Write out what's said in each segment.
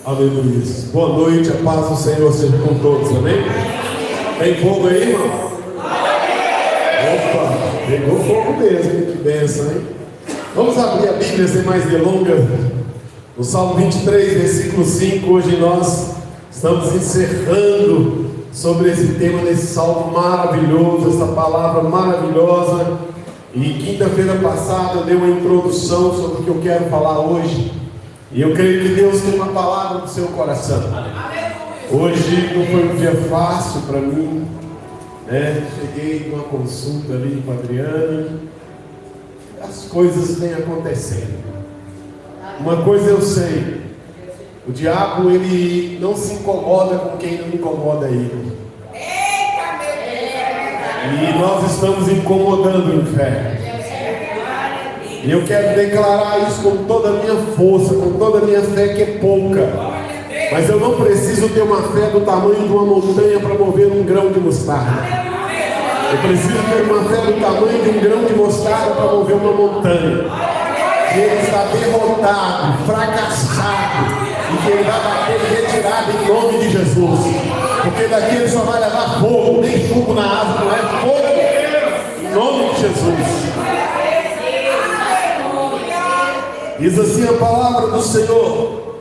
Aleluia. Boa noite, a paz do Senhor seja com todos, amém? Tem fogo aí, irmão? Opa, pegou fogo mesmo, que bênção, hein? Vamos abrir a Bíblia sem mais delongas. No Salmo 23, versículo 5, hoje nós estamos encerrando sobre esse tema desse salmo maravilhoso, essa palavra maravilhosa. E quinta-feira passada eu dei uma introdução sobre o que eu quero falar hoje. E eu creio que Deus tem uma palavra no seu coração. Hoje não foi um dia fácil para mim, né? Cheguei numa consulta ali com a Adriana. As coisas vêm acontecendo. Uma coisa eu sei: o diabo ele não se incomoda com quem não incomoda ele. E nós estamos incomodando o inferno. E eu quero declarar isso com toda a minha força, com toda a minha fé, que é pouca. Mas eu não preciso ter uma fé do tamanho de uma montanha para mover um grão de mostarda. Eu preciso ter uma fé do tamanho de um grão de mostarda para mover uma montanha. Que ele está derrotado, fracassado, e que ele vai bater retirado em nome de Jesus. Porque daqui ele só vai levar fogo, nem fogo na asa, não é fogo, em nome de Jesus. Diz assim a palavra do Senhor: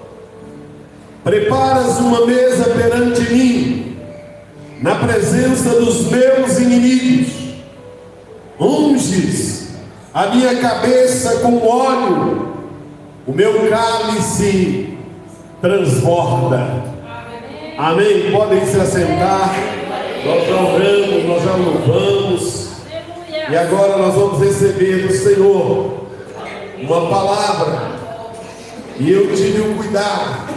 preparas uma mesa perante mim, na presença dos meus inimigos, unges a minha cabeça com óleo, o meu cálice transborda. Amém? Podem se assentar. Nós já oramos, nós já louvamos, e agora nós vamos receber do Senhor uma palavra. E eu tive o cuidado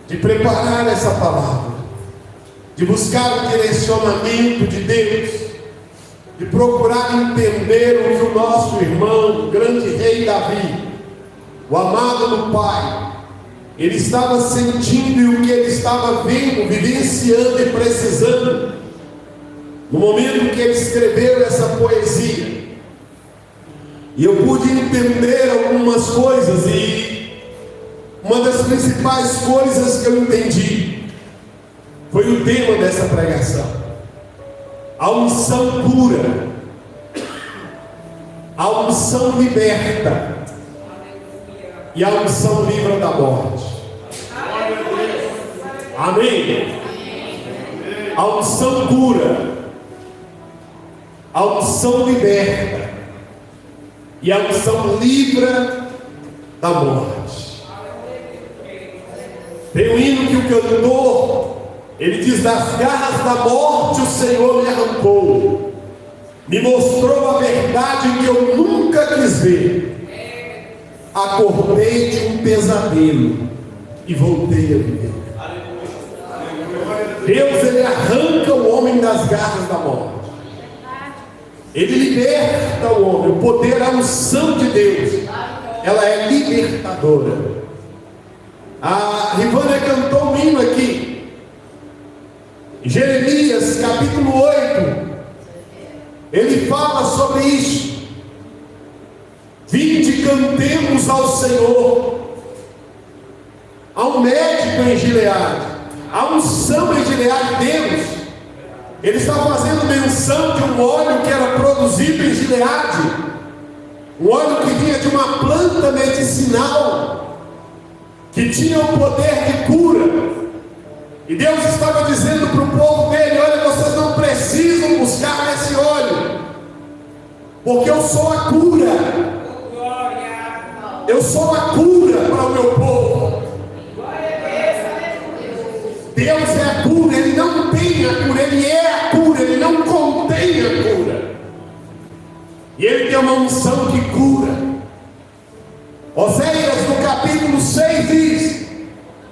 de preparar essa palavra, de buscar o direcionamento de Deus, de procurar entender o que o nosso irmão, o grande rei Davi, o amado do Pai, ele estava sentindo, e o que ele estava vendo, vivenciando e precisando no momento que ele escreveu essa poesia. E eu pude entender algumas coisas, e uma das principais coisas que eu entendi foi o tema dessa pregação: a unção cura, a unção liberta e a unção livra da morte. Amém? A unção cura, a unção liberta e a unção livra da morte. Tem um hino que o cantor, ele diz: das garras da morte o Senhor me arrancou, me mostrou a verdade que eu nunca quis ver. Acordei de um pesadelo e voltei a viver. Deus, ele arranca o homem das garras da morte. Ele liberta o homem. O poder, a unção de Deus, ela é libertadora. A Rivânia cantou um hino aqui, Jeremias capítulo 8. Ele fala sobre isso: vinde, cantemos ao Senhor. Há um médico em Gileade, há unção em Gileade. Deus, ele está fazendo menção de um óleo que era produzido em Gileade, um óleo que vinha de uma planta medicinal, que tinha o poder de cura. E Deus estava dizendo para o povo dele: olha, vocês não precisam buscar esse óleo, porque eu sou a cura. Eu sou a cura para o meu povo. Deus é a cura, ele não tem a cura, ele é a cura, ele não contém a cura. E ele tem uma unção que cura. Oséias no capítulo 6 diz: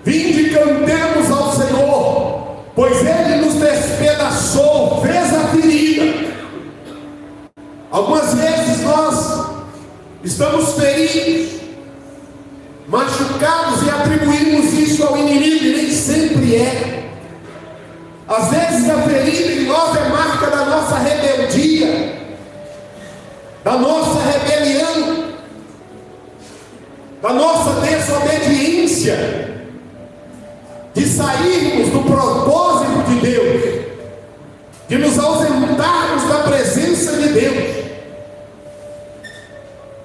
vinde, cantemos ao Senhor, pois ele nos despedaçou, fez a ferida. Algumas vezes nós estamos feridos, machucados, e atribuímos isso ao inimigo, e nem sempre é. Às vezes a ferida em nós é marca da nossa rebeldia, da nossa rebelião, da nossa desobediência. de sairmos do propósito de Deus, de nos ausentarmos da presença de Deus.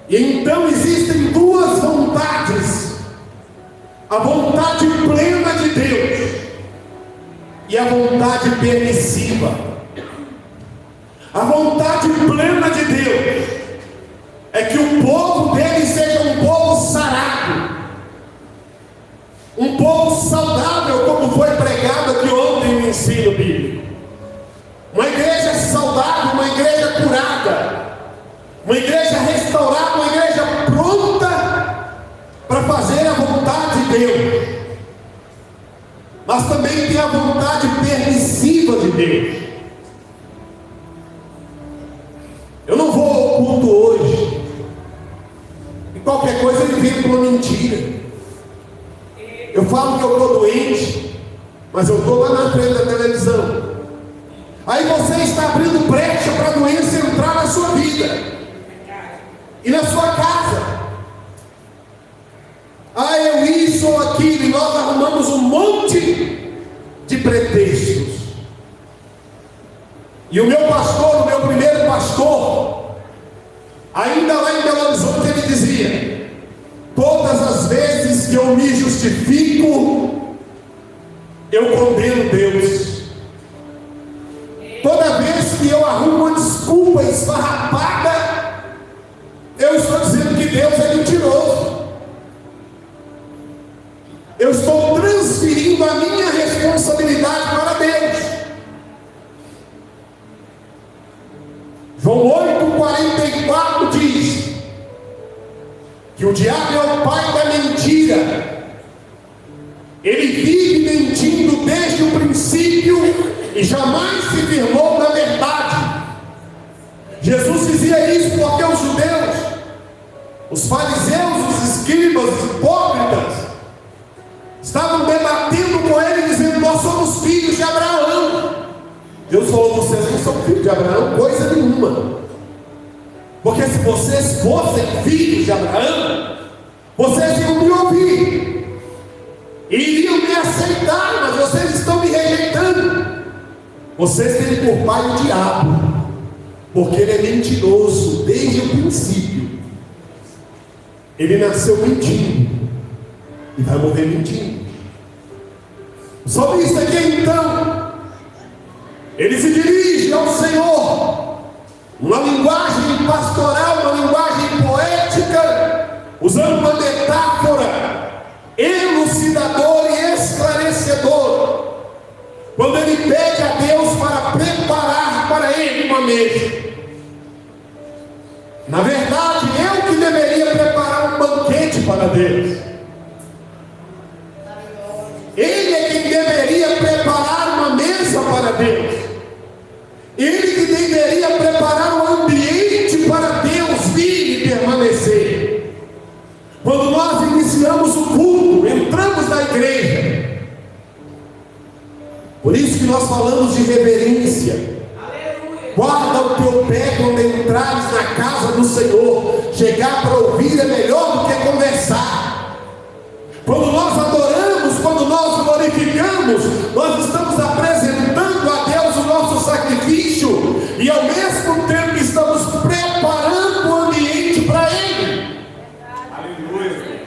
E então existem duas vontades: a vontade plena de Deus e a vontade permissiva. A vontade plena de Deus é que o povo dele seja um povo sarado, um povo saudável, como foi pregado aqui ontem no ensino bíblico. Uma igreja saudável, uma igreja curada, uma igreja restaurada, uma igreja pronta para fazer a vontade de Deus. Mas também tem a vontade permissiva de Deus. Eu não vou ao culto hoje, e qualquer coisa ele vem com uma mentira. Eu falo que eu estou doente, mas eu estou lá na frente da televisão. Aí você está abrindo brecha para a doença entrar na sua vida e na sua casa. Ah, eu isso ou aquilo, e nós arrumamos um monte de pretextos. E o meu pastor, o meu primeiro pastor, ainda lá em Belo Horizonte, ele dizia: todas as vezes que eu me justifico, eu condeno Deus. Toda vez que eu arrumo uma desculpa esfarrapada, eu estou dizendo que Deus é mentiroso. Eu estou transferindo a minha responsabilidade para Deus. João 8,44 diz que o diabo é o pai da mentira. Ele vive mentindo desde o princípio e jamais se firmou na verdade. Jesus dizia isso porque os judeus, os fariseus, os escribas, os hipócritas, estavam debatendo com ele, dizendo: nós somos filhos de Abraão. Deus falou: vocês não são filhos de Abraão coisa nenhuma, porque se vocês fossem filhos de Abraão, vocês iam me ouvir, iriam me aceitar, mas vocês estão me rejeitando. Vocês têm por pai o diabo, porque ele é mentiroso desde o princípio. Ele nasceu mentindo e vai morrer mentindo. Sobre isso aqui então, ele se dirige ao Senhor, uma linguagem pastoral, uma linguagem poética, usando uma metáfora elucidadora e esclarecedora, quando ele pede a Deus para preparar para ele uma mesa. Na verdade, eu que deveria preparar um banquete para Deus. Ele é quem deveria preparar uma mesa para Deus. Ele que deveria preparar um ambiente para Deus vir e permanecer. Quando nós iniciamos o culto, entramos na igreja. Por isso que nós falamos de reverência. Guarda o teu pé quando entrares na casa do Senhor. Chegar para ouvir é melhor do que conversar. Quando nós adoramos, quando nós glorificamos, nós estamos apresentando a Deus o nosso sacrifício e ao mesmo tempo estamos preparando o ambiente para Ele. Aleluia.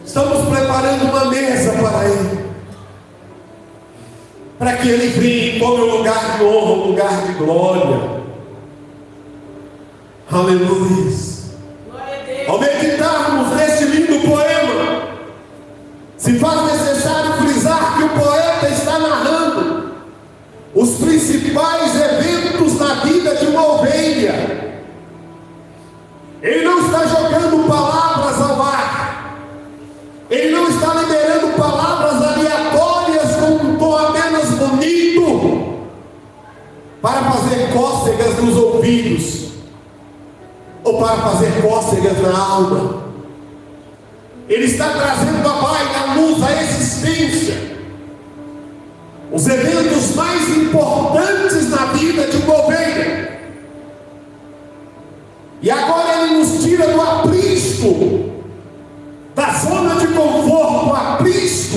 Estamos preparando uma mesa para Ele, para que Ele venha e tome um lugar de honra, um lugar de glória. Aleluia. Ao meditarmos neste lindo poema, se faz necessário frisar que o poeta está narrando os principais eventos na vida de uma ovelha. Ele não está jogando palavras ao ar, ele não está liberando palavras aleatórias com um tom apenas bonito para fazer cócegas nos ouvidos ou para fazer cócegas na alma. Ele está trazendo à baila, à luz, à existência, os eventos mais importantes na vida de uma ovelha. E agora ele nos tira do aprisco, da zona de conforto, aprisco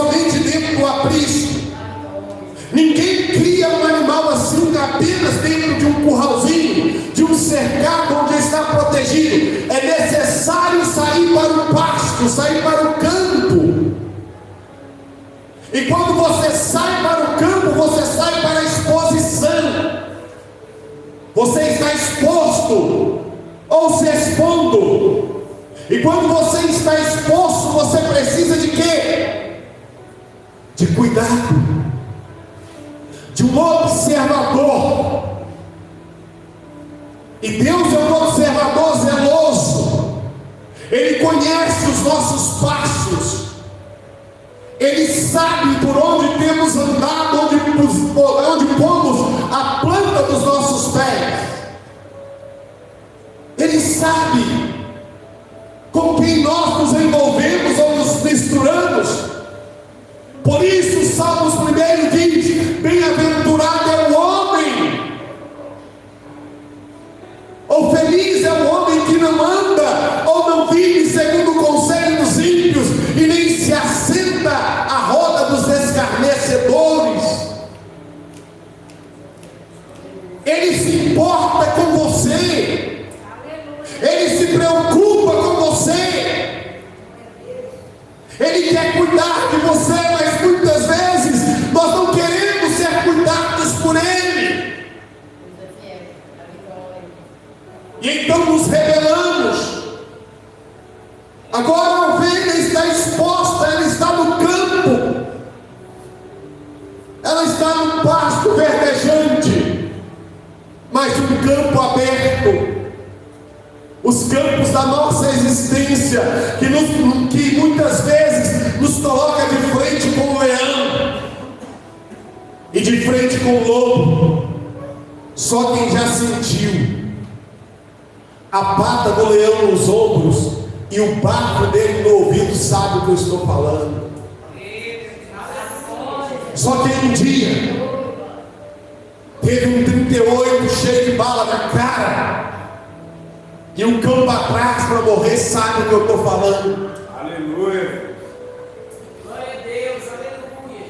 somente dentro do aprisco. Ninguém cria um animal assim apenas dentro de um curralzinho, de um cercado onde está protegido. É necessário sair para o pasto, sair para o campo. E quando você sai para o campo, você sai para a exposição. Você está exposto ou se expondo. E quando você está exposto, você precisa de quê? De cuidado, de um observador. E Deus é um observador zeloso. Ele conhece os nossos passos. Ele sabe por onde temos andado, onde pomos a planta dos nossos pés. Ele sabe com quem nós nos envolvemos ou nos misturamos. Por isso o Salmos 1 diz: bem-aventurado é o homem, ou feliz é o homem que não anda ou não vive segundo o conselho dos ímpios, e nem se assenta à roda dos escarnecedores. Ele se importa com você, ele se preocupa com você, ele quer cuidar de você, mas muitas vezes nós não queremos ser cuidados por ele, e então nos rebelamos. Agora a ovelha está exposta, ela está no campo, ela está no pasto verdejante, mas um campo aberto. Os campos da nossa existência, que muitas vezes nos coloca de frente com o leão e de frente com o lobo. Só quem já sentiu a pata do leão nos ombros e o bafo dele no ouvido sabe o que eu estou falando. Só quem um dia teve um 38 cheio de bala na cara e um campo atrás para morrer sabe o que eu estou falando. Aleluia. Glória a Deus, aleluia.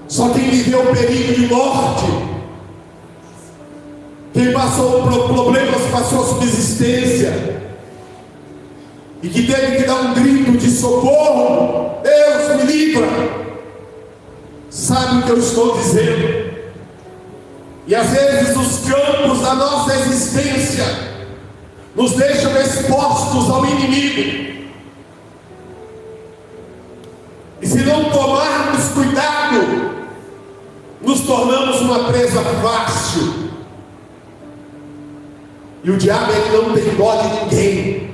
Só quem viveu o perigo de morte, quem passou por problemas, passou subsistência, e que teve que dar um grito de socorro, Deus me livra, sabe o que eu estou dizendo. E às vezes os campos da nossa existência nos deixam expostos ao inimigo, e se não tomarmos cuidado, nos tornamos uma presa fácil. E o diabo, ele não tem dó de ninguém.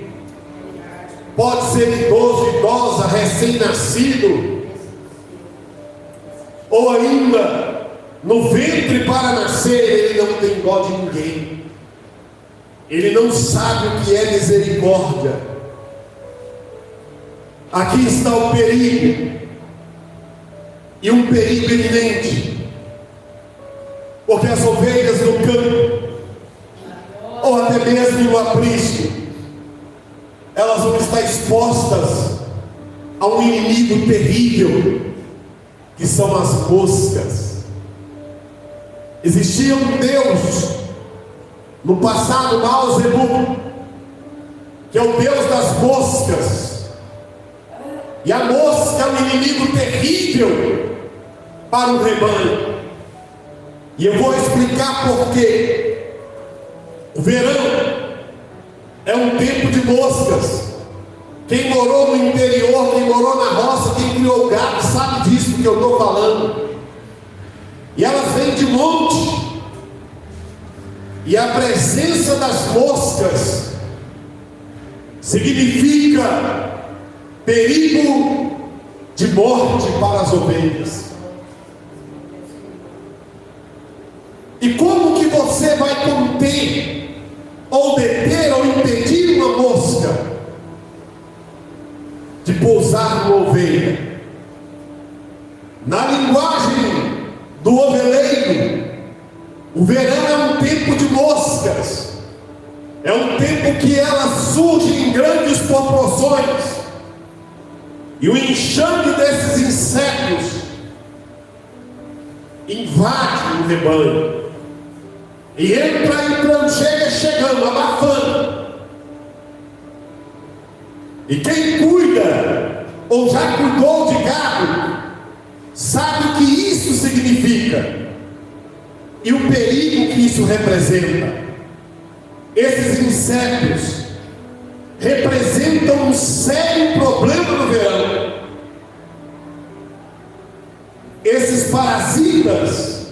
Pode ser idoso, idosa, recém-nascido, ou ainda no ventre para nascer, ele não tem dó de ninguém. Ele não sabe o que é misericórdia. Aqui está o perigo, e um perigo iminente, porque as ovelhas no campo, ou até mesmo no aprisco, elas vão estar expostas a um inimigo terrível, que são as moscas. Existia um Deus no passado, Baal-Zebub, que é o Deus das moscas, e a mosca é um inimigo terrível para o rebanho. E eu vou explicar por quê. O verão é um tempo de moscas. Quem morou no interior, quem morou na roça, quem criou gado, sabe disso que eu estou falando. E elas vêm de monte, e a presença das moscas significa perigo de morte para as ovelhas. E como que você vai conter, ou deter, ou impedir uma mosca de pousar numa ovelha? Na linguagem do oveleiro, o verão é um tempo de moscas, é um tempo que elas surgem em grandes proporções, E o enxame desses insetos invade o rebanho. E entrando, chegando, abafando. E quem cuida, ou já cuidou de gado, sabe o que isso significa. E o perigo que isso representa. Esses insetos representam um sério problema no verão. Esses parasitas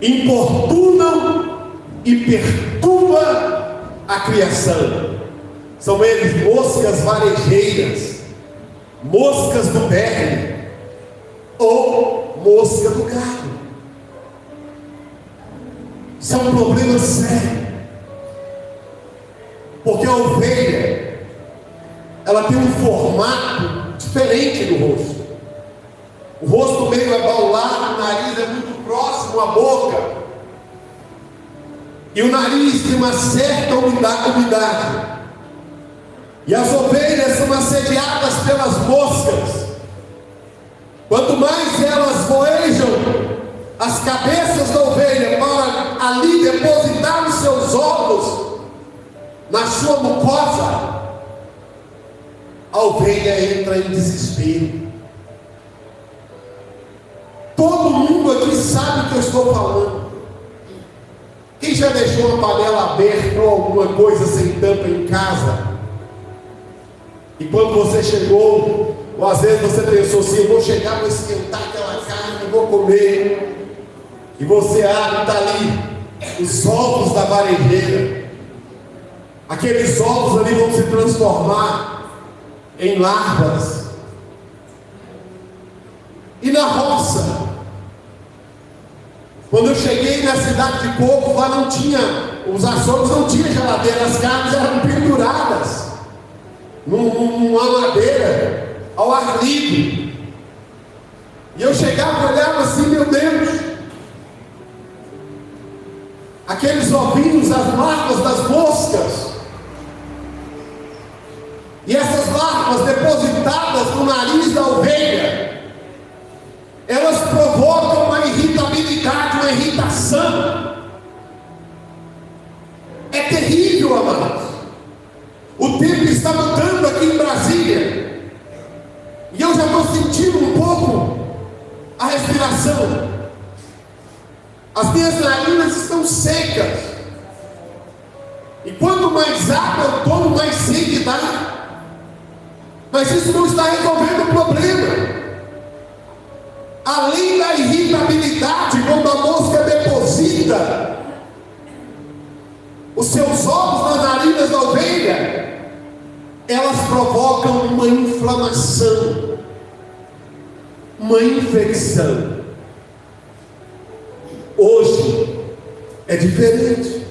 importunam e perturbam a criação. São eles moscas varejeiras, moscas do berne ou mosca do gado. São problemas sérios. Porque a ovelha, ela tem um formato diferente no rosto. O rosto meio é baulado, o nariz é muito próximo à boca. E o nariz tem uma certa umidade. E as ovelhas são assediadas pelas moscas. Quanto mais elas voejam as cabeças da ovelha para ali depositar os seus ovos na sua mucosa, a ovelha entra em desespero. Todo mundo aqui sabe o que eu estou falando. Quem já deixou uma panela aberta ou alguma coisa sem tampa em casa? E quando você chegou, ou às vezes você pensou assim, eu vou chegar, vou esquentar aquela carne, vou comer. E você abre, está ali os ovos da varejeira. Aqueles ovos ali vão se transformar em larvas. E na roça, quando eu cheguei na cidade de Coco, lá não tinha, os açougues não tinham geladeira, as carnes eram penduradas numa madeira, ao ar livre. E eu chegava e olhava assim, meu Deus, aqueles ovinhos, as larvas das moscas, e essas larvas depositadas no nariz da ovelha, elas provocam uma irritabilidade, uma irritação. É terrível, amados. O tempo está mudando aqui em Brasília, e eu já estou sentindo um pouco a respiração. As minhas narinas estão secas, e quanto mais água eu tomo, mais sede dá. Mas isso não está resolvendo o problema. Além da irritabilidade, quando a mosca deposita os seus ovos nas narinas da ovelha, elas provocam uma inflamação, uma infecção. Hoje é diferente.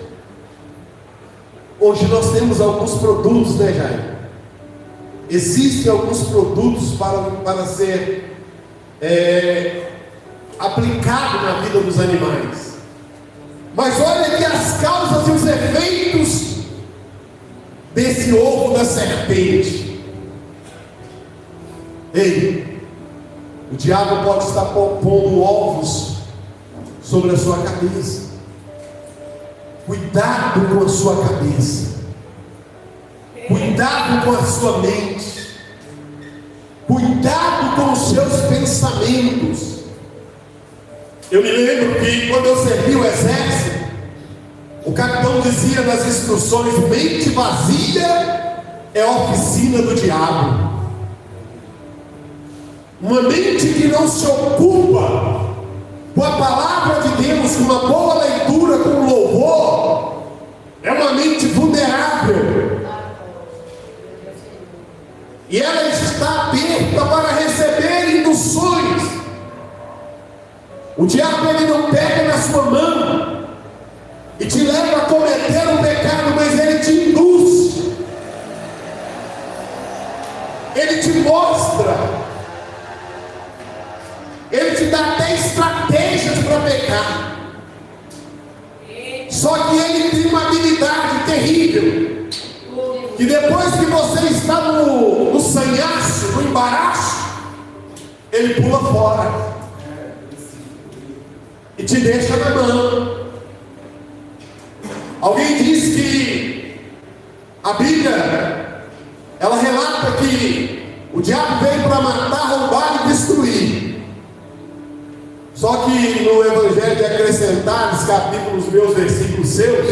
Hoje nós temos alguns produtos, né, Jair? Existem alguns produtos para ser aplicado na vida dos animais. Mas olha que as causas e os efeitos desse ovo da serpente. Ei, o diabo pode estar pondo ovos sobre a sua cabeça. Cuidado com a sua cabeça. Cuidado com a sua mente. Cuidado com os seus pensamentos. Eu me lembro que quando eu servi o exército, o capitão dizia nas instruções: mente vazia é oficina do diabo. Uma mente que não se ocupa com a palavra de Deus, com uma boa leitura, com louvor, é uma mente vulnerável. E ela está aberta para receber induções. O diabo, ele não pega na sua mão e te leva a cometer um pecado, mas ele te induz. Ele te mostra. Ele te dá até estratégias para pecar. Só que ele tem uma habilidade terrível, que depois que você está no sanhaço, no embaraço, ele pula fora e te deixa na mão. Alguém diz que a Bíblia, ela relata que o diabo veio para matar, roubar e destruir. Só que no Evangelho de Acrescentados, capítulos meus, versículos seus,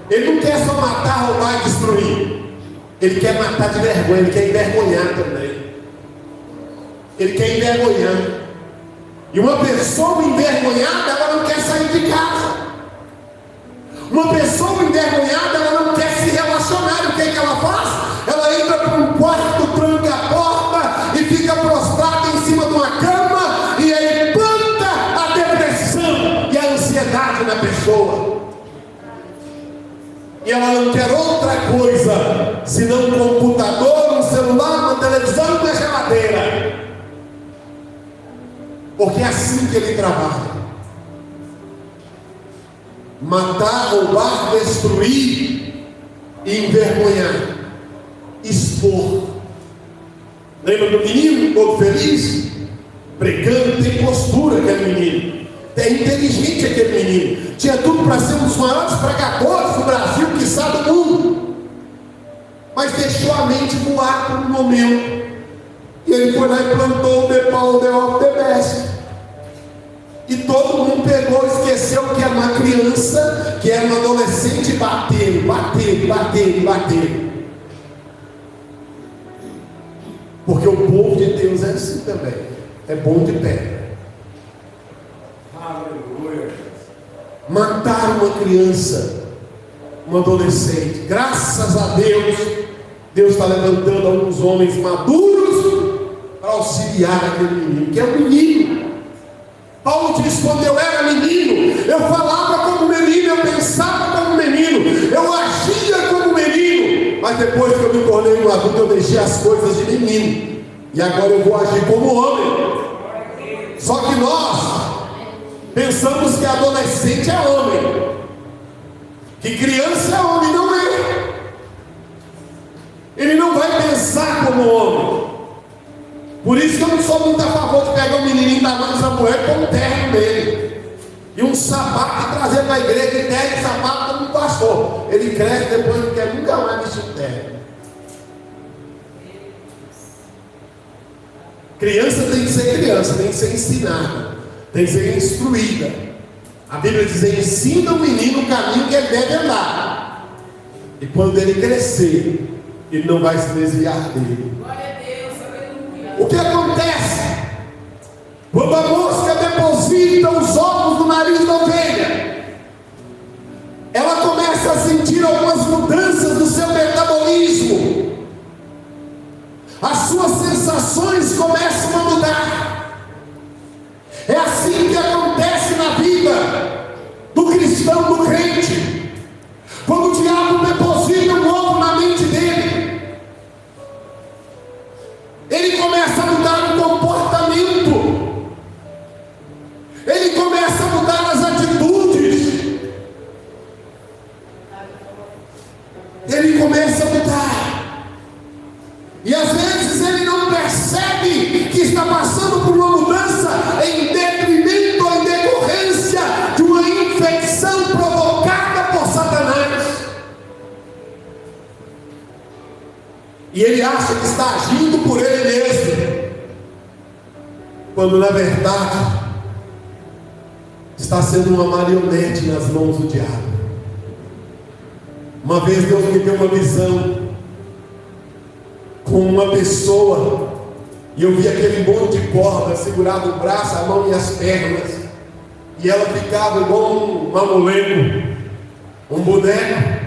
ele não quer só matar, roubar e destruir. Ele quer matar de vergonha, ele quer envergonhar também. Ele quer envergonhar. E uma pessoa envergonhada, ela não quer sair de casa. Uma pessoa envergonhada, ela não quer se relacionar. E o que é que ela faz? Ela entra para um quarto, tranca a porta e fica prostrada em cima de uma cama, e aí planta a depressão e a ansiedade na pessoa. E ela não quer outra coisa senão um computador, um celular, uma televisão e uma geladeira. Porque é assim que ele trabalha. Matar, roubar, destruir e envergonhar, expor. Lembra do menino todo feliz? Pregando, tem postura aquele menino, é inteligente aquele menino, tinha tudo para ser um dos maiores pregadores do Brasil, quiçá do mundo, mas deixou a mente voar por um momento, e ele foi lá e plantou The Power of the Best. E todo mundo pegou e esqueceu que era uma criança, que era um adolescente, batendo. Porque o povo de Deus é assim também, é bom de pedra. Aleluia. Mataram uma criança, um adolescente. Graças a Deus, Deus está levantando alguns homens maduros para auxiliar aquele menino, que é um menino. Paulo diz: quando eu era menino, eu falava como menino, eu pensava como menino, eu agia como menino, mas depois que eu me tornei um adulto, eu deixei as coisas de menino, e agora eu vou agir como homem. Só que nós pensamos que adolescente é homem, que criança é homem. Não é. Ele não vai pensar como homem. Por isso que eu não sou muito a favor de pegar o menininho da mãe da mulher com o terno dele e um sapato e trazer para a igreja, e terno e sapato como um pastor. Ele cresce, depois não quer nunca mais vestir o terno. Criança tem que ser criança, tem que ser ensinada, tem que ser instruída. A Bíblia diz: ensina o menino o caminho que ele deve andar, e quando ele crescer, ele não vai se desviar dele. O que acontece quando a mosca deposita os ovos no nariz da ovelha? Ela começa a sentir algumas mudanças no seu metabolismo, as suas sensações começam a mudar. É assim que acontece na vida do cristão, do crente. Quando o diabo deposita um ovo na mente dele, ele começa a mudar o comportamento, ele começa a mudar as atitudes, ele começa a mudar, e às vezes ele não percebe que está passando por uma mudança em detrimento ou em decorrência de uma infecção provocada por Satanás. E ele acha que está agindo por ele mesmo, quando na verdade está sendo uma marionete nas mãos do diabo. Uma vez Deus me deu uma visão com uma pessoa, e eu vi aquele monte de corda segurado o braço, a mão e as pernas, e ela ficava igual um mamulengo, um boneco.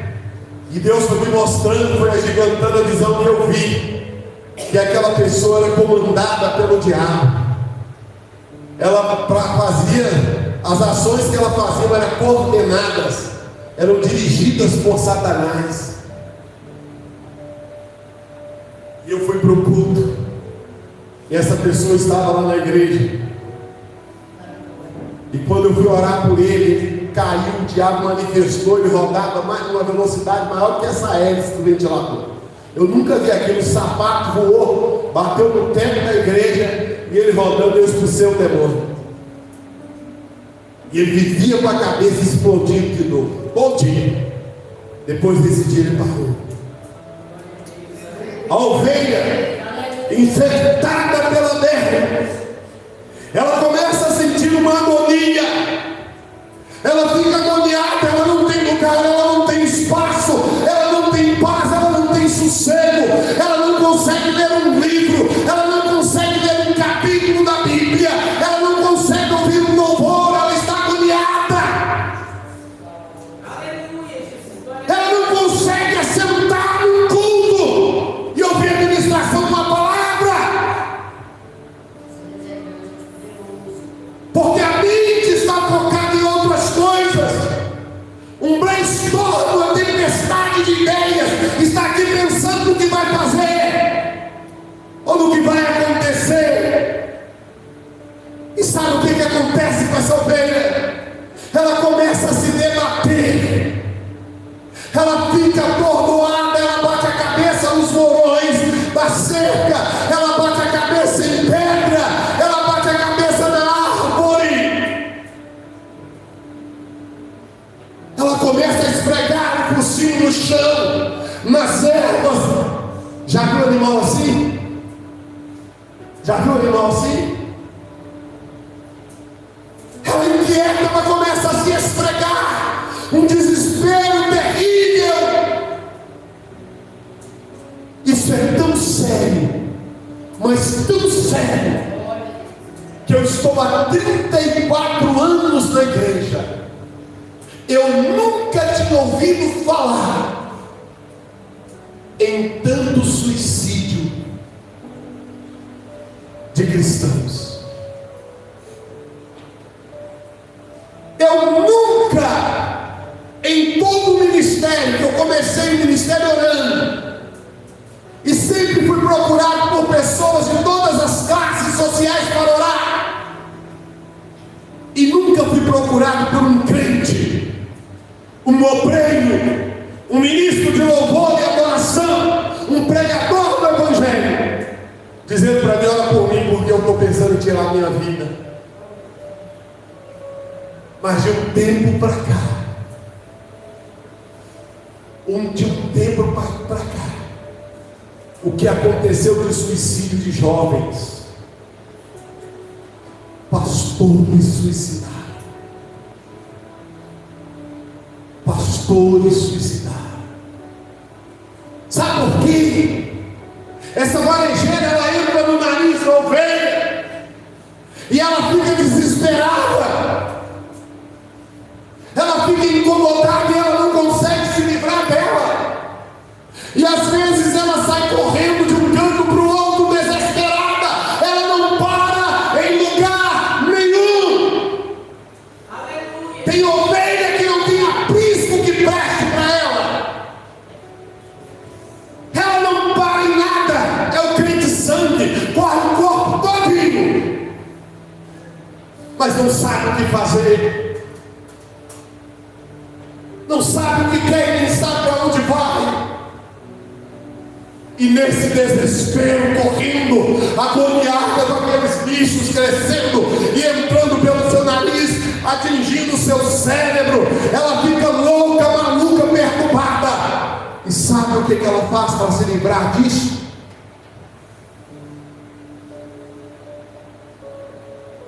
E Deus foi me mostrando, foi agigantando a visão que eu vi, que aquela pessoa era comandada pelo diabo. Ela fazia, as ações que ela fazia eram coordenadas, eram dirigidas por Satanás. E eu fui para o culto, e essa pessoa estava lá na igreja, e quando eu fui orar por ele caiu, o diabo manifestou, ele rodava mais uma velocidade maior que essa hélice do ventilador. Eu nunca vi aquilo, o sapato voou, bateu no teto da igreja, e ele rodando, eu expulsei o demônio. E ele vivia com a cabeça explodindo de novo, todo dia. Depois desse dia ele parou. A ovelha infectada pela derra, ela começa a sentir uma agonia. Ela fica agoniada, ela não tem lugar, ela não tem espaço, ela não tem paz, ela não tem sossego, ela não consegue ler um livro, ela não consegue ler um capítulo da Bíblia, ela não consegue ouvir um louvor, ela está agoniada. Ela não consegue assentar num culto e ouvir a ministração de uma palavra, porque a mente está focada em outras coisas. Um brainstorm, uma tempestade de ideias, está aqui pensando no que vai fazer ou no que vai acontecer. E sabe o que acontece com essa ovelha? Ela começa a se debater, ela fica atordoada, ela bate a cabeça nos morões da cerca, ela bate a cabeça em pedra, ela bate a cabeça na árvore, ela começa a esfregar o focinho no chão, nas ervas. Já viu animal assim? Já viu animal assim? Ela inquieta, ela começa a se esfregar, um desespero terrível. Isso é tão sério, mas tão sério, que eu estou há 34 anos na igreja. Eu nunca tinha ouvido falar em tanto suicídio de cristãos. Eu nunca, em todo o ministério, que eu comecei o ministério orando, e sempre fui procurado por pessoas de todas as classes sociais para orar, e nunca fui procurado por um crente, um obreiro, um ministro de louvor e adoração, um pregador do evangelho, dizendo para mim: ora por mim, porque eu estou pensando em tirar a minha vida. Mas de um tempo para cá, o que aconteceu de suicídio de jovens, pastores suicidaram, pastores suicidaram. Sabe por quê? Essa varejeira, ela entra no nariz da ovelha e ela fica desesperada, ela fica incomodada e ela não consegue se livrar dela, e às vezes ela sai correndo de um canto para o outro desesperada, ela não para em lugar nenhum. Aleluia. Tem ovelha que não tem aprisco que preste para ela, ela não para em nada, é o crente sangue, corre o corpo todinho, mas não sabe o que fazer, não sabe o que quer, nem sabe para onde vai. E nesse desespero, correndo, agoniada com aqueles bichos crescendo e entrando pelo seu nariz, atingindo o seu cérebro, ela fica louca, maluca, perturbada. E sabe o que ela faz para se livrar disso?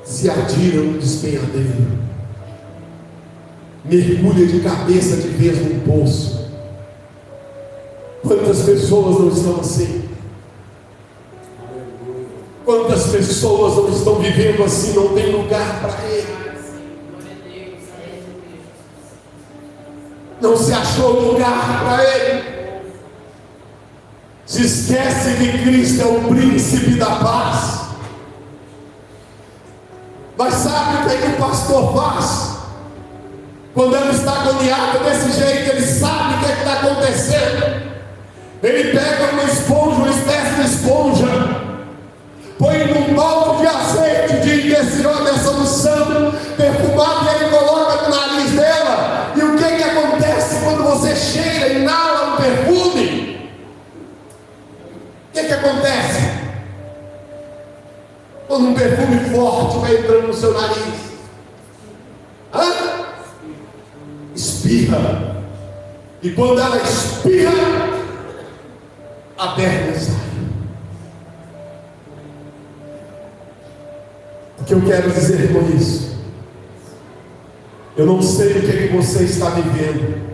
Se atira no despenhadeiro, mergulha de cabeça de vez num poço. Quantas pessoas não estão assim? Quantas pessoas não estão vivendo assim? Não tem lugar para ele, não se achou lugar para ele, se esquece que Cristo é o príncipe da paz. Mas sabe o que o pastor faz? Quando ele está agoniado desse jeito, ele sabe o que está acontecendo. Ele pega uma esponja, uma espécie de esponja, põe num balde de azeite dessa unção perfumado, e ele coloca no nariz dela. E o que acontece quando você cheira, inala um perfume? O que acontece? Quando um perfume forte vai entrando no seu nariz, espirra. E quando ela espirra, a perna sai. O que eu quero dizer com isso? Eu não sei o que você está vivendo.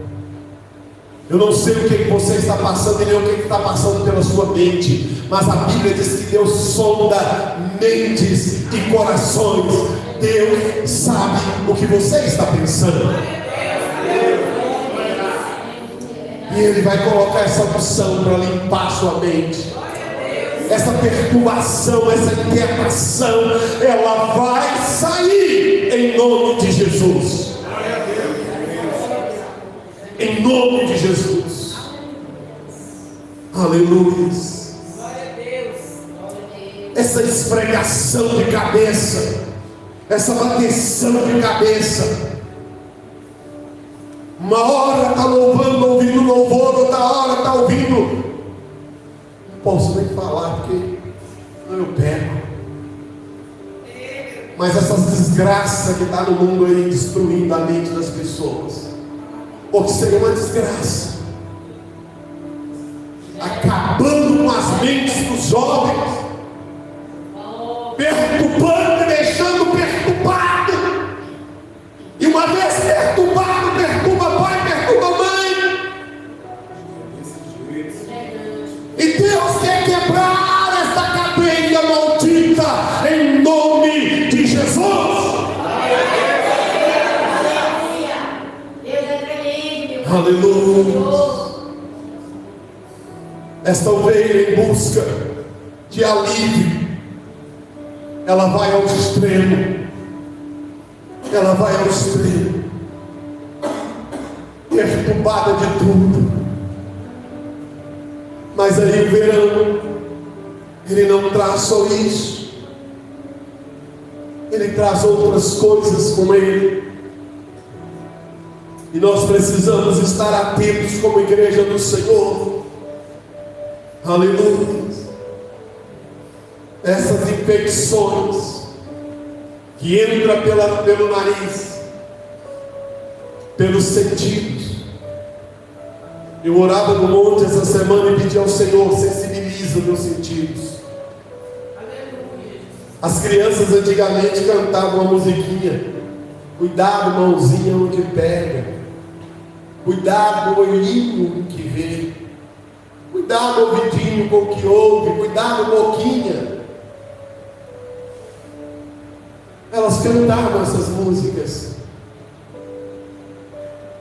Eu não sei o que você está passando e nem o que está passando pela sua mente. Mas a Bíblia diz que Deus sonda mentes e corações. Deus sabe o que você está pensando. E Ele vai colocar essa unção para limpar a sua mente. Essa perturbação, essa inquietação, ela vai sair em nome de Jesus. Em nome de Jesus. Aleluia. Essa esfregação de cabeça, essa bateção de cabeça. Uma hora está louvando, ouvindo louvor, outra hora está ouvindo. Não posso nem falar porque eu pego. Mas essas desgraças que está no mundo aí destruindo a mente das pessoas. Porque seria uma desgraça, acabando com as mentes dos jovens, perturbando e deixando perturbado. E uma vez perturbado, perturba pai, perturba mãe. E Deus quer quebrar essa cadeia maldita em nome de Jesus. Aleluia. Esta ovelha em busca de alívio, ela vai ao extremo. Ela vai ao extremo, perturbada de tudo. Mas aí o verão, ele não traz só isso, ele traz outras coisas com ele. E nós precisamos estar atentos como igreja do Senhor. Aleluia. Essas infecções que entram pelo nariz, pelos sentidos. Eu orava no monte essa semana e pedi ao Senhor: sensibiliza meus sentidos. As crianças antigamente cantavam uma musiquinha: cuidado, mãozinha, onde pega. Cuidado, olhinho que vê. Cuidado, ouvidinho com o que ouve. Cuidado, boquinha. Elas cantavam essas músicas.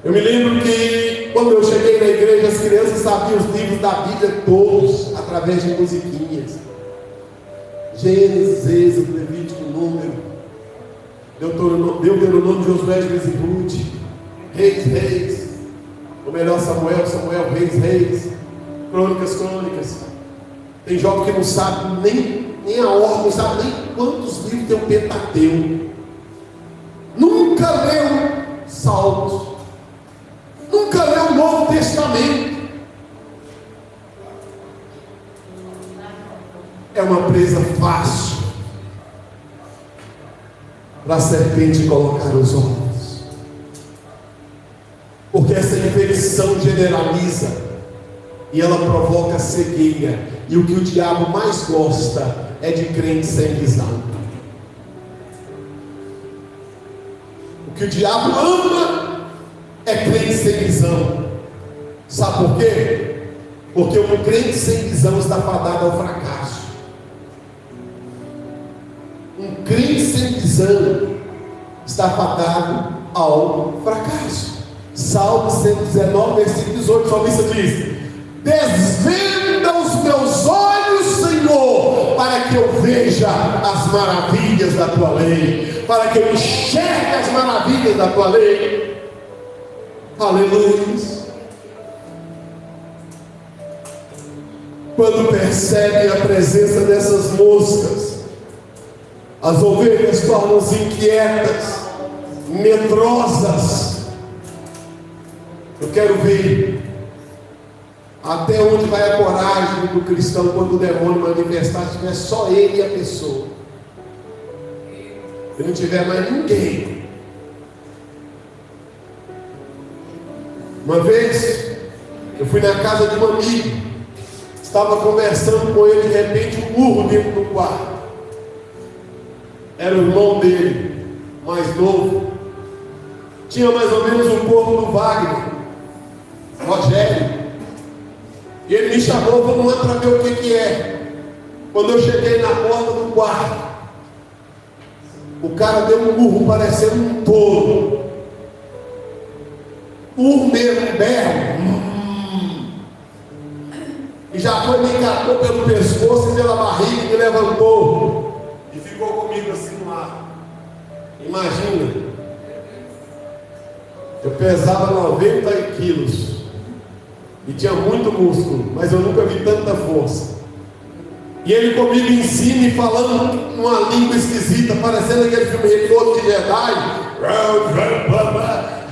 Eu me lembro que quando eu cheguei na igreja, as crianças sabiam os livros da Bíblia todos, através de musiquinhas. Gênesis, Êxodo, Levítico, Número, Deuteronômio, Josué, Juízes e Ruth, Reis, ou melhor, Samuel, Reis, Crônicas. Tem jovem que não sabe nem a ordem, não sabe nem quantos livros tem o Pentateuco. Nunca leu Salmos, nunca leu o Novo Testamento. É uma presa fácil para a serpente colocar os ovos. Porque essa infecção generaliza e ela provoca cegueira. E o que o diabo mais gosta é de crente sem visão. O que o diabo ama é crente sem visão. Sabe por quê? Porque um crente sem visão está fadado ao fracasso. Um crente sem visão está fadado ao fracasso. Salmo 119, versículo 18, o salmista diz: desvenda os meus olhos, Senhor, para que eu veja as maravilhas da tua lei, para que eu enxergue as maravilhas da tua lei. Aleluia. Quando percebe a presença dessas moscas, as ovelhas tornam-se inquietas, medrosas. Eu quero ver até onde vai a coragem do cristão quando o demônio manifestar, se tiver só ele e a pessoa. e não tiver mais ninguém. Uma vez, eu fui na casa de um amigo, estava conversando com ele, de repente um burro dentro do quarto. Era o irmão dele, mais novo. Tinha mais ou menos o corpo do Wagner, Rogério. E ele me chamou, vamos lá para ver o que é. Quando eu cheguei na porta do quarto, o cara deu um burro parecendo um touro. Burro mesmo, um berro. E já foi, me engatou pelo pescoço e pela barriga e me levantou. E ficou comigo assim no ar. Imagina. Eu pesava 90 quilos. E tinha muito músculo, mas eu nunca vi tanta força. E ele comigo em cima e falando uma língua esquisita, parecendo aquele filme Retorno de Jedi.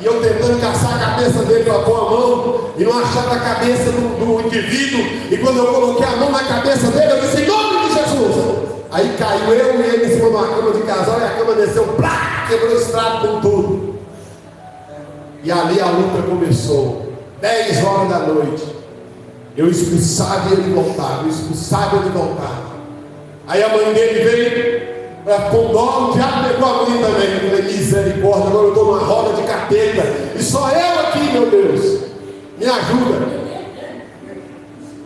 E eu tentando caçar a cabeça dele para pôr a mão e não achava a cabeça do indivíduo. E quando eu coloquei a mão na cabeça dele, eu disse: em nome de Jesus! Aí caiu eu e ele em cima de uma cama de casal e a cama desceu, plá, quebrou o estrado com tudo. E ali a luta começou. 10 horas da noite, eu expulsava e ele voltava, eu expulsava e ele voltava. Aí a mãe dele veio com dó, o diabo pegou a mãe também. Eu falei: misericórdia, agora eu estou numa roda de capeta e só eu aqui, meu Deus, me ajuda.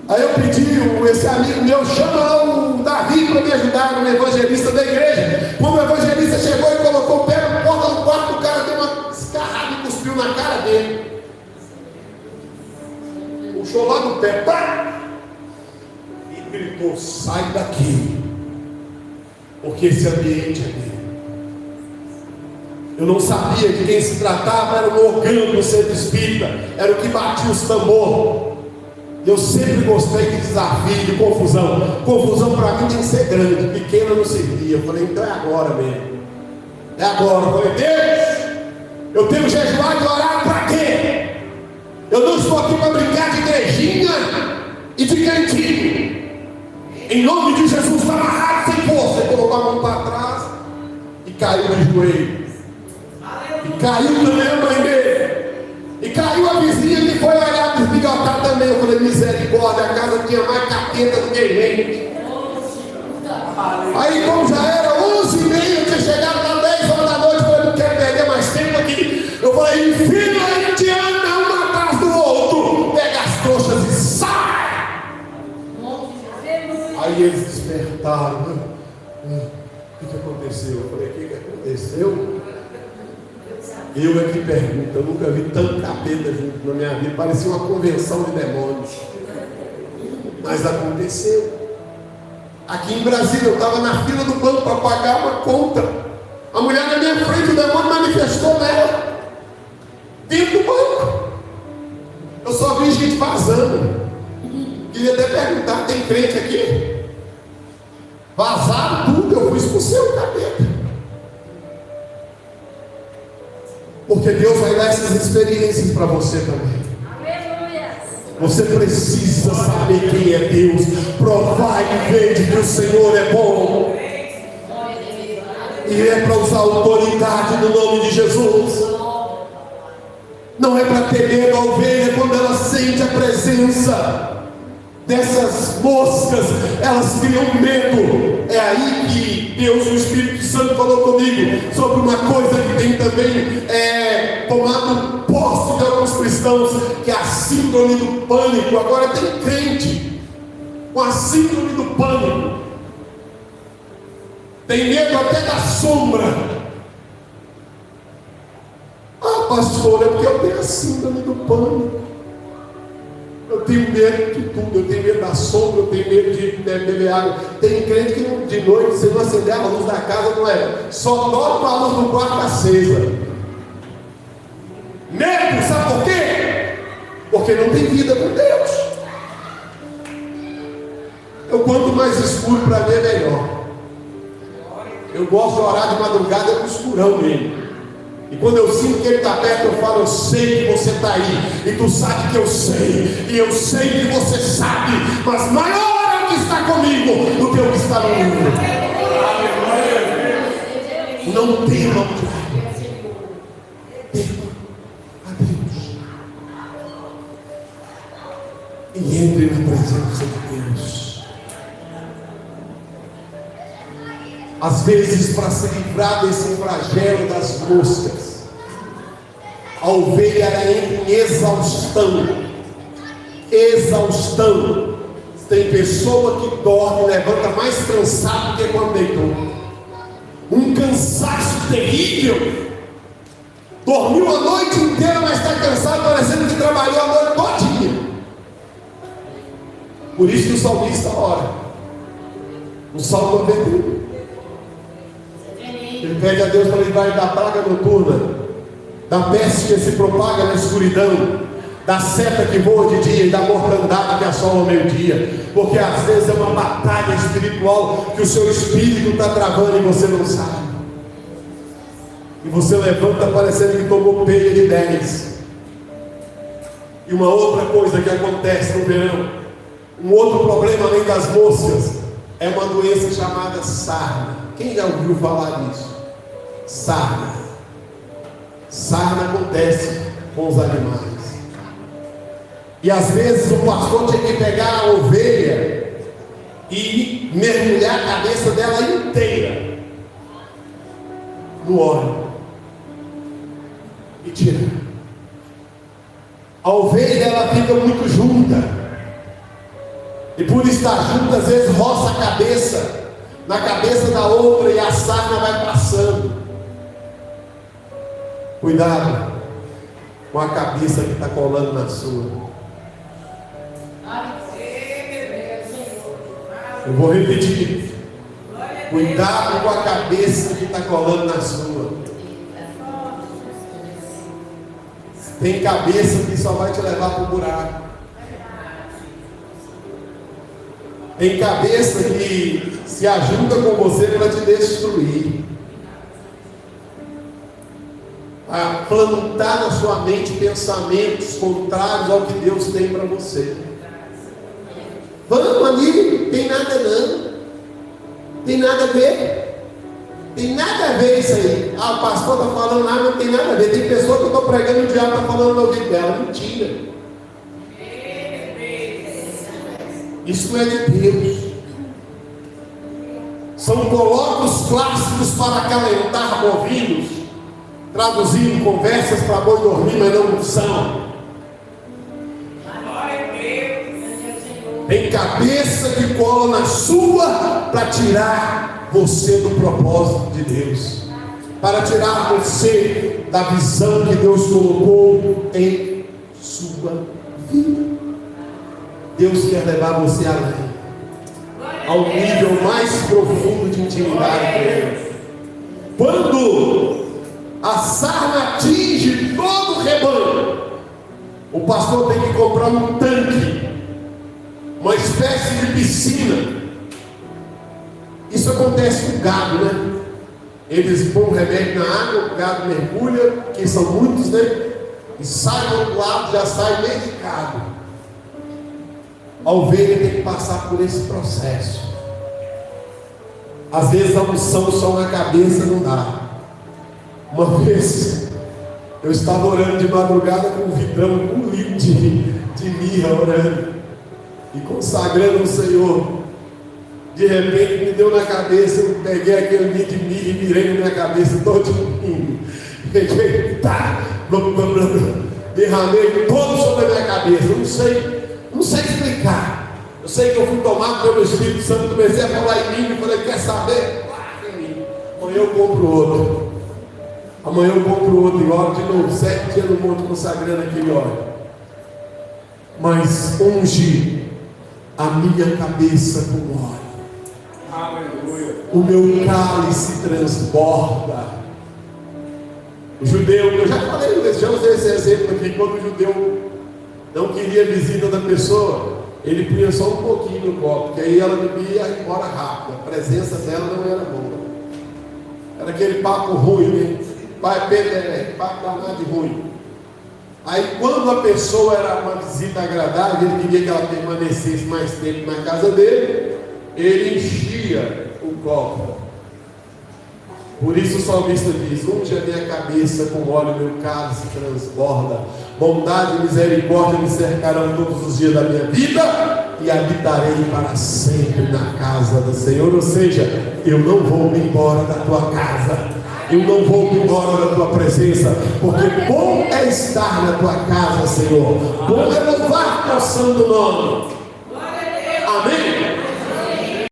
Aí eu pedi, esse amigo meu, chama o Davi para me ajudar, no evangelista da igreja. Quando o evangelista chegou e colocou o pé na porta do quarto, o cara deu uma escarrada e cuspiu na cara dele. Puxou lá do pé, pá! E gritou: sai daqui, porque esse ambiente é meu. Eu não sabia de quem se tratava, era o orgulho do centro espírita, era o que batia os tambores. Eu sempre gostei de desafio, de confusão. Confusão para mim tem que ser grande, pequena não servia. Eu falei: então é agora mesmo. É agora. Eu falei: Deus, eu tenho jejuado e orado para quê? Eu não estou aqui para brincar de igrejinha e de cantinho. Em nome de Jesus, está amarrado sem força. Ele colocou a mão para trás e caiu de joelho. E caiu também a mãe dele. E caiu a vizinha que foi olhar para esbigotar também. Eu falei: misericórdia, a casa tinha mais capeta do que gente. Aí, como já era 11h30, eu tinha chegado lá 10 horas da noite. Eu falei: não quero perder mais tempo aqui. Eu falei: enfim, a gente anda um atrás do outro, pega as trouxas e sai. Aí eles despertaram. O que aconteceu? Eu falei: o que aconteceu? Eu é que pergunto, eu nunca vi tanto capeta junto na minha vida, parecia uma convenção de demônios. Mas aconteceu. Aqui em Brasília, eu estava na fila do banco para pagar uma conta. A mulher na minha frente, o demônio manifestou nela, dentro do banco. Eu só vi gente vazando. Queria até perguntar: tem crente aqui? Vazaram tudo, eu fui expulsar o capeta. Porque Deus vai dar essas experiências para você também. Aleluia. Você precisa saber quem é Deus. Provai e vede que o Senhor é bom. E é para usar autoridade no nome de Jesus. Não é para ter medo a ovelha quando ela sente a presença dessas moscas, elas criam medo. É aí que Deus, o Espírito Santo, falou comigo sobre uma coisa que tem também tomado posse de alguns cristãos, que é a síndrome do pânico. Agora tem crente com a síndrome do pânico, tem medo até da sombra. Ah, pastor, é porque eu tenho a síndrome do pânico. Eu tenho medo de tudo, eu tenho medo da sombra, eu tenho medo de beber água. Tem crente que de noite, se não acender a luz da casa, não é, só dorme com a luz do quarto acesa. Medo, sabe por quê? Porque não tem vida com Deus. Quanto mais escuro para mim é melhor. Eu gosto de orar de madrugada no escurão mesmo. E quando eu sinto que Ele está perto, eu falo: eu sei que você está aí, e tu sabe que eu sei, e eu sei que você sabe, mas maior é o que está comigo do que o que está no mundo. Não tema o diabo. Tema a Deus. E entre na presença de Deus. Às vezes, para se livrar desse flagelo das moscas, a ovelha entra em exaustão. Exaustão. Tem pessoa que dorme e levanta mais cansado do que quando deitou. Um cansaço terrível. Dormiu a noite inteira, mas está cansado, parecendo que trabalhou a noite todinha. Por isso que o salmista ora. O Salmo 91. Ele pede a Deus para livrar da praga noturna, da peste que se propaga na escuridão, da seta que voa de dia e da mortandade que assola ao meio-dia. Porque às vezes é uma batalha espiritual que o seu espírito está travando e você não sabe. E você levanta parecendo que tomou peia de 10. E uma outra coisa que acontece no verão, um outro problema além das moscas, é uma doença chamada sarna. Quem já ouviu falar disso? Sarna. Sarna acontece com os animais. E às vezes o pastor tinha que pegar a ovelha e mergulhar a cabeça dela inteira no óleo e tirar. A ovelha ela fica muito junta, e por estar junta às vezes roça a cabeça na cabeça da outra e a sarna vai passando. Cuidado com a cabeça que está colando na sua. Eu vou repetir. Cuidado com a cabeça que está colando na sua. Tem cabeça que só vai te levar para o buraco. Tem cabeça que se ajuda com você para te destruir. A plantar na sua mente pensamentos contrários ao que Deus tem para você. Vamos ali, tem nada não. Tem nada a ver. Tem nada a ver isso aí. Ah, o pastor está falando lá, não tem nada a ver. Tem pessoa que eu estou pregando e o diabo está falando no ouvido dela. Mentira. Isso não é de Deus. São colóquios clássicos para acalentar bovinos, traduzindo conversas para boi dormir, mas não são. Tem cabeça que cola na sua para tirar você do propósito de Deus, para tirar você da visão que Deus colocou em sua vida. Deus quer levar você além, ao nível mais profundo de intimidade com Ele. Quando a sarna atinge todo o rebanho, o pastor tem que comprar um tanque, uma espécie de piscina. Isso acontece com o gado, né? Eles põem um remédio na água, o gado mergulha, que são muitos, né? E sai do outro lado, já sai medicado. A ovelha tem que passar por esse processo. Às vezes a unção só na cabeça não dá. Uma vez eu estava orando de madrugada com um vidrão, com um litro de mirra orando e consagrando o Senhor. De repente me deu na cabeça, eu peguei aquele litro de mirra e virei na minha cabeça todinho. Peguei, tá, derramei todo sobre a minha cabeça. Eu não sei explicar. Eu sei que eu fui tomado pelo Espírito Santo, comecei a falar em mim, e falei, quer saber? Amanhã eu compro outro. Amanhã eu compro outro e oro de novo, 7 dias no monte consagrando aquele óleo. Mas unge a minha cabeça com óleo. Aleluia. O meu cálice transborda. O judeu, eu já falei, já usei esse exemplo aqui, quando o judeu não queria a visita da pessoa, ele punha só um pouquinho no copo, que aí ela bebia e ia embora rápido. A presença dela não era boa. Era aquele papo ruim, né? Papo danado de ruim. Aí quando a pessoa era uma visita agradável, ele queria que ela permanecesse mais tempo na casa dele, ele enchia o copo. Por isso o salmista diz: unge a minha cabeça com óleo, meu cálice transborda. Bondade e misericórdia me cercarão todos os dias da minha vida, e habitarei para sempre na casa do Senhor. Ou seja, eu não vou me embora da tua casa, eu não vou me embora da tua presença, porque bom é estar na tua casa, Senhor. Bom é louvar teu santo nome.